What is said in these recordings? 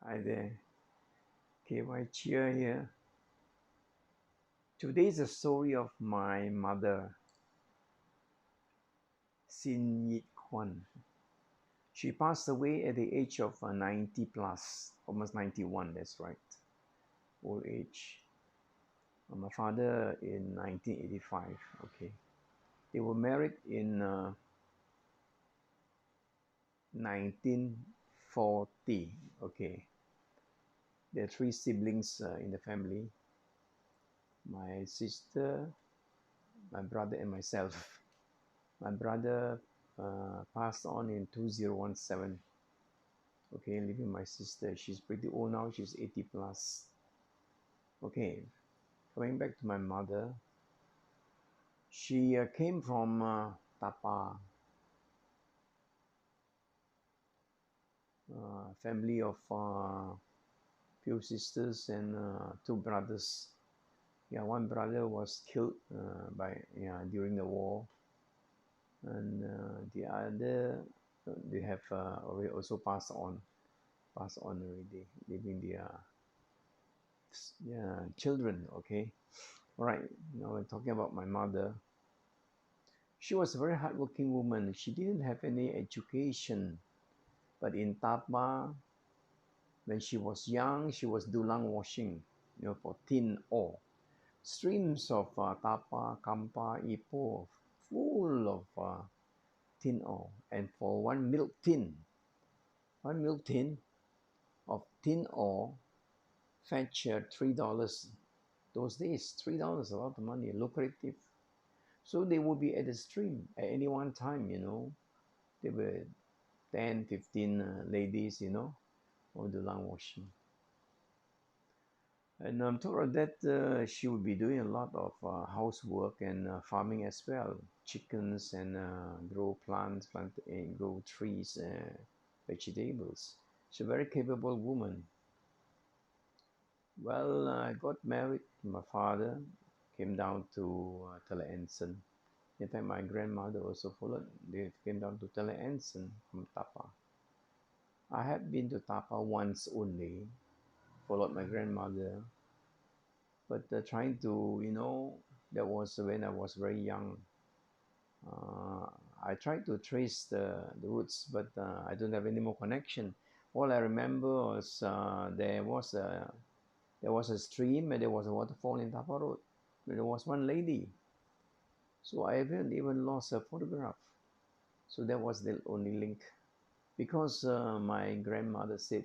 Hi there. KY Cheer here. Today is the story of my mother, Sin Yit Kwan. She passed away at the age of 90 plus, almost 91, that's right, old age. My father in 1985, okay. They were married in 1940, okay. There are three siblings in the family, my sister, my brother, and myself. My brother passed on in 2017. Okay, leaving my sister. She's pretty old now. She's 80 plus. Okay, coming back to my mother. She came from Tapa, family of few sisters and two brothers. Yeah, one brother was killed during the war, and the other they have already also passed on already, leaving their children. Okay, all right. Now we're talking about my mother. She was a very hardworking woman. She didn't have any education, but in Tapa, when she was young, she was dulang washing, for tin ore. Streams of Tapa, Kampa, Ipoh, full of tin ore. And for one milk tin of tin ore fetch $3. Those days, $3, a lot of money, lucrative. So they would be at the stream at any one time, There were 10, 15 ladies, or the land washing. And I'm told that she would be doing a lot of housework and farming as well. Chickens and grow plants, grow trees, vegetables. She's a very capable woman. Well, I got married to my father, came down to Tele Anson. In fact, my grandmother also followed. They came down to Tele Anson from Tapa. I had been to Tapa once only, followed my grandmother. But trying to, that was when I was very young. Uh, I tried to trace the roots, but I don't have any more connection. All I remember was there was a stream and there was a waterfall in Tapa Road. There was one lady. So I haven't even lost a photograph. So that was the only link. Because my grandmother said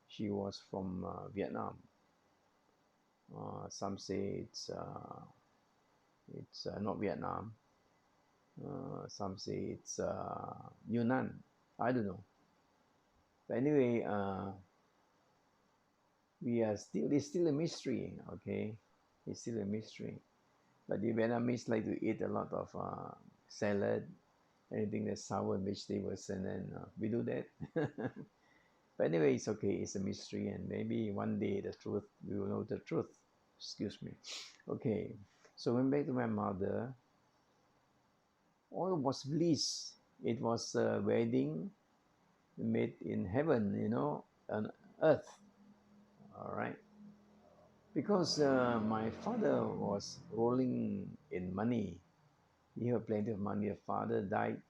she was from Vietnam. Some say it's not Vietnam. Some say it's Yunnan. I don't know. But anyway, it's still a mystery. Okay, it's still a mystery. But the Vietnamese like to eat a lot of salad, anything that's sour vegetables, and then we do that. But anyway, it's okay. It's a mystery, and maybe one day we will know the truth. Excuse me. Okay, so went back to my mother. All was bliss. It was a wedding made in heaven, on earth. All right. Because my father was rolling in money. He had plenty of money. His father died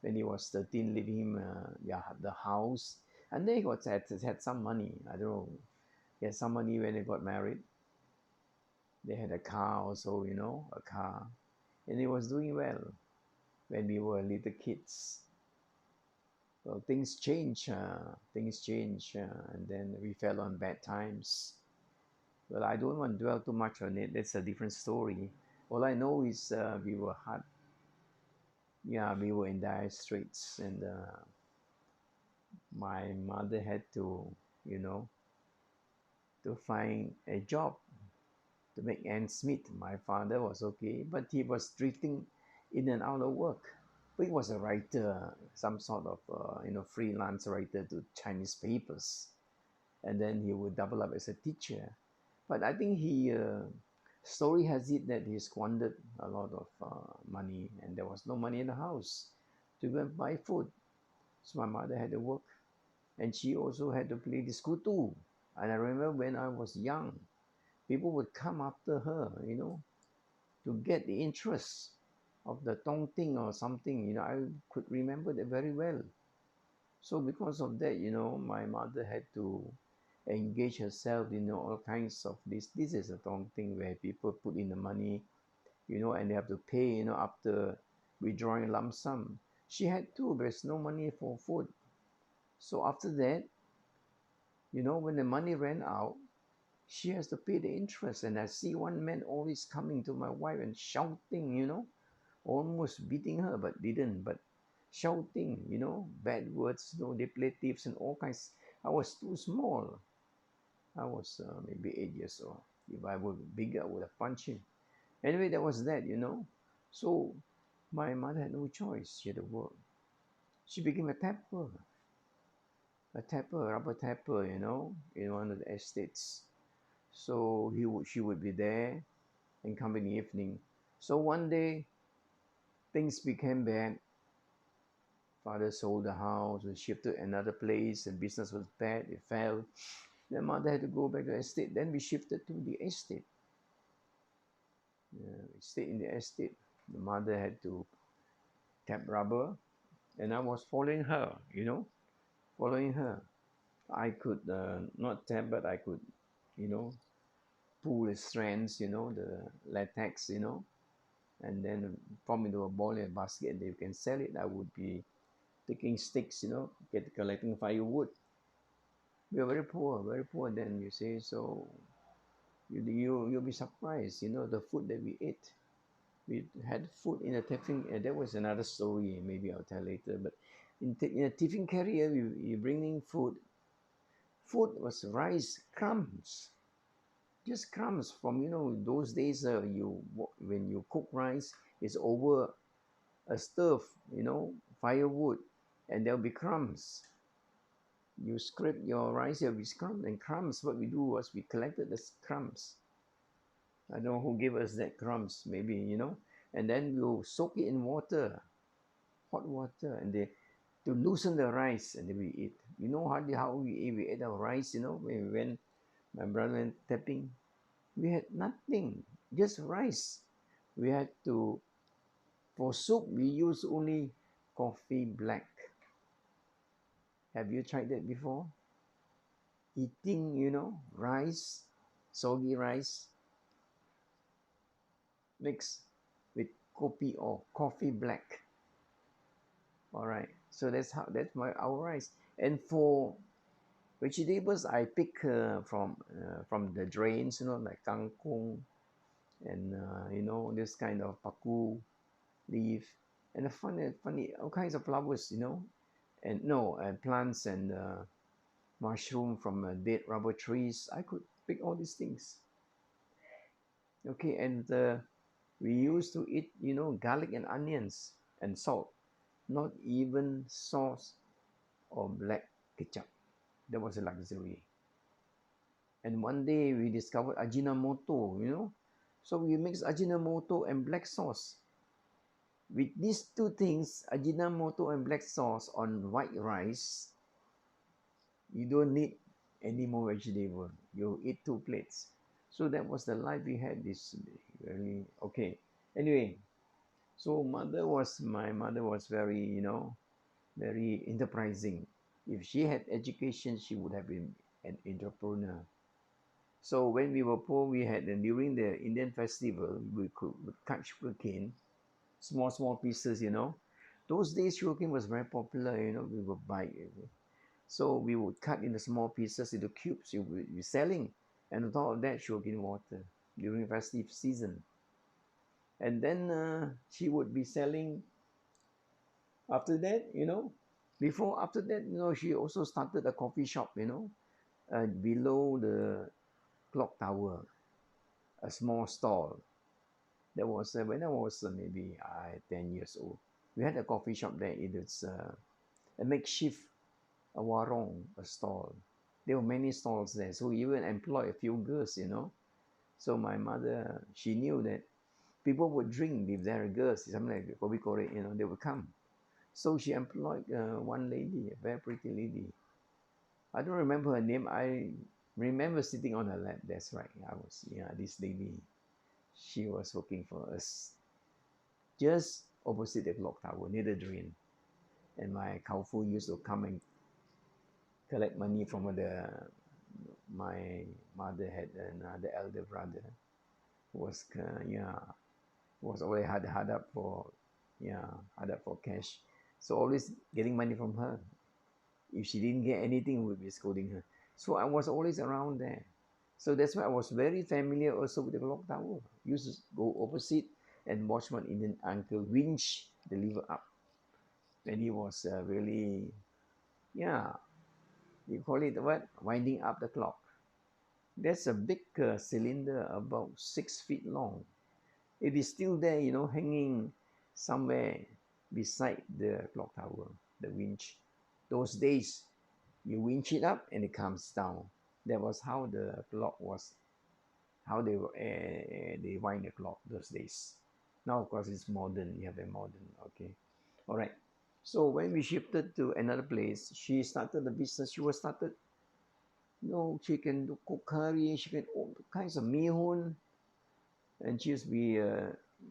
when he was 13, leaving him the house. And then he had some money. I don't know. He had some money when they got married. They had a car also, a car. And he was doing well when we were little kids. Well, things change, and then we fell on bad times. Well, I don't want to dwell too much on it. That's a different story. All I know is we were hard. Yeah, we were in dire straits, and my mother had to, to find a job to make ends meet. My father was okay, but he was drifting in and out of work. He was a writer, some sort of freelance writer to Chinese papers, and then he would double up as a teacher. But I think story has it that he squandered a lot of money, and there was no money in the house to go and buy food. So my mother had to work. And she also had to play the skutu. And I remember when I was young, people would come after her, to get the interest of the tong ting or something. I could remember that very well. So because of that, my mother had to engage herself in all kinds of this. This is a tong ting where people put in the money, and they have to pay, after withdrawing lump sum. She had to. There's no money for food. So after that, when the money ran out, she has to pay the interest. And I see one man always coming to my wife and shouting, almost beating her, but didn't. But shouting, bad words, depletives and all kinds. I was too small. I was maybe 8 years old. If I were bigger, I would have punched him. Anyway, that was that. So my mother had no choice. She had to work. She became a rubber tapper, in one of the estates. So she would be there and come in the evening. So one day things became bad. Father sold the house, we shifted to another place, and business was bad, it fell. Then mother had to go back to the estate. Then we shifted to the estate. We stayed in the estate. The mother had to tap rubber, and I was following her, following her. I could not tap, but I could, you know, pull the strands, the latex, and then form into a ball and a basket, and you can sell it. I would be taking sticks, collecting firewood. We are very poor then, you see. So you'll be surprised, the food that we ate. We had food in a tiffin, and that was another story. Maybe I'll tell later. But in a tiffin carrier, you bring in food. Food was rice crumbs, just crumbs from those days. When you cook rice, it's over a stove, firewood, and there'll be crumbs. You scrape your rice, there'll be crumbs and crumbs. What we do was we collected the crumbs. I don't know who gave us that crumbs, maybe, and then we'll soak it in water, hot water, and they to loosen the rice, and then we eat. How we eat? We ate our rice, when my brother went tapping, we had nothing, just rice. We had to, for soup, we use only coffee black. Have you tried that before? Eating, rice, soggy rice, mixed with kopi or coffee black. All right. So that's our rice. And for vegetables, I pick from the drains, like kangkong and this kind of paku leaf, and the funny all kinds of flowers, and no plants and mushroom from dead rubber trees. I could pick all these things. Okay, and we used to eat, garlic and onions and salt, not even sauce or black ketchup. That was a luxury. And one day we discovered Ajinomoto, So we mix Ajinomoto and black sauce. With these two things, Ajinomoto and black sauce on white rice, you don't need any more vegetable. You eat 2 plates. So that was the life we had. This really okay. Anyway, so my mother was very, very enterprising. If she had education, she would have been an entrepreneur. So when we were poor, we had, and during the Indian festival, we could cut sugarcane, small pieces. Those days sugarcane was very popular. We would buy it. So we would cut into small pieces into cubes. You would be selling, and on top of that, sugarcane water during festive season. And then she would be selling. After that, after that, she also started a coffee shop. Below the clock tower, a small stall. That was when I was maybe 10 years old. We had a coffee shop there. It was a makeshift, a warung, a stall. There were many stalls there. So we even employed a few girls, So my mother, she knew that people would drink if there are girls, something like Kobe Kore, they would come. So she employed one lady, a very pretty lady. I don't remember her name. I remember sitting on her lap. That's right. I was, yeah, this lady. She was working for us just opposite the clock tower near the drain. And my Kaufu used to come and collect money from my mother had another elder brother who was yeah was always hard up for yeah hard up for cash, so always getting money from her. If she didn't get anything, we'd be scolding her. So I was always around there. So that's why I was very familiar also with the clock tower. Used to go opposite and watch one Indian uncle winch the lever up when he was really yeah, you call it what, winding up the clock. There's a big cylinder about 6 feet long. It is still there, you know, hanging somewhere beside the clock tower, the winch. Those days, you winch it up and it comes down. That was how the clock was, how they wind the clock those days. Now, of course, it's modern. You have a modern, okay. All right. So when we shifted to another place, she started the business. She was started, you know, she can do cook curry, she can all kinds of meehun, and she used to be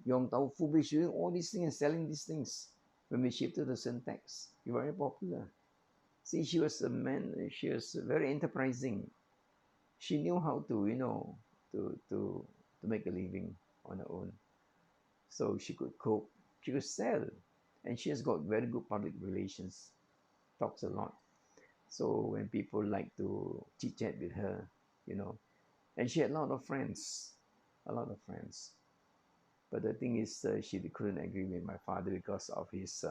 Yong Tau Fu, she doing all these things and selling these things. When we shifted to Syntax, she was very popular. See, she was a man, she was very enterprising. She knew how to, you know, to make a living on her own. So she could cook, she could sell, and she has got very good public relations, talks a lot. So when people like to chit chat with her, you know, and she had a lot of friends, a lot of friends. But the thing is, she couldn't agree with my father because of his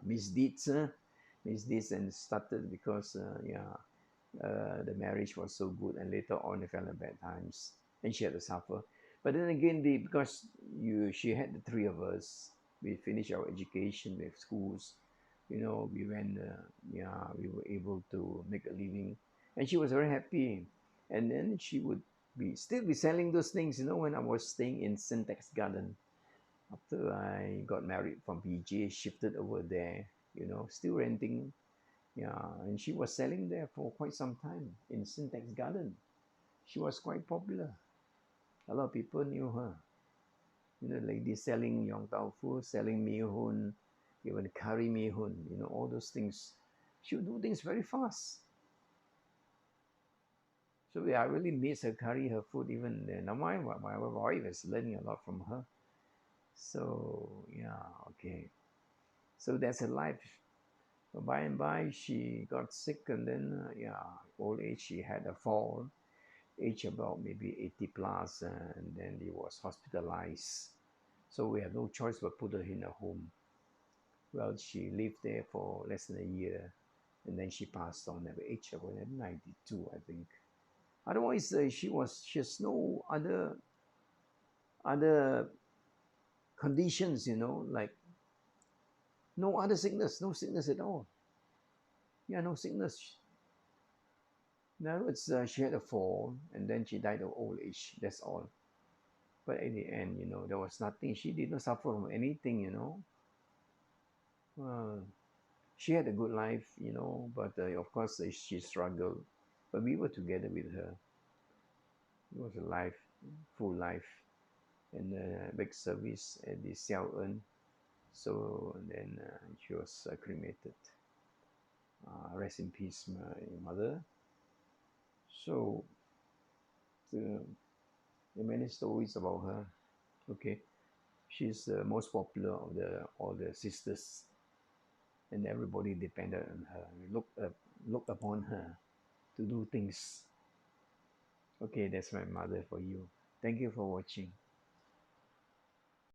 misdeeds, misdeeds, and started because the marriage was so good, and later on it fell in bad times, and she had to suffer. But then again, because she had the three of us, we finished our education with schools, you know, we went, we were able to make a living, and she was very happy. And then she would still be selling those things, you know, when I was staying in Syntax Garden after I got married from PJ, shifted over there, you know, still renting. Yeah, and she was selling there for quite some time in Syntax Garden. She was quite popular. A lot of people knew her. You know, lady selling Yong Tau Fu, selling Mee Hoon, even curry Mee Hoon, you know, all those things. She would do things very fast. So yeah, I really miss her curry, her food even then. Now my wife is learning a lot from her. So yeah, okay. So that's her life. But by and by, she got sick, and then old age. She had a fall, age about maybe 80 plus, and then he was hospitalized. So we had no choice but put her in a home. Well, she lived there for less than a year, and then she passed on at the age of 92, I think. Otherwise, she has no other conditions, you know, like no other sickness, no sickness at all. Yeah, no sickness. No, it's she had a fall and then she died of old age. That's all. But at the end, you know, there was nothing. She did not suffer from anything, you know. Uh, she had a good life, you know, but of course she struggled. But we were together with her. It was a life, full life, and big service at the Xiao En. So and then she was cremated. Rest in peace, my mother. So the, there are many stories about her. Okay, she's the most popular of the all the sisters, and everybody depended on her. We looked upon her to do things. Okay, that's my mother for you. Thank you for watching.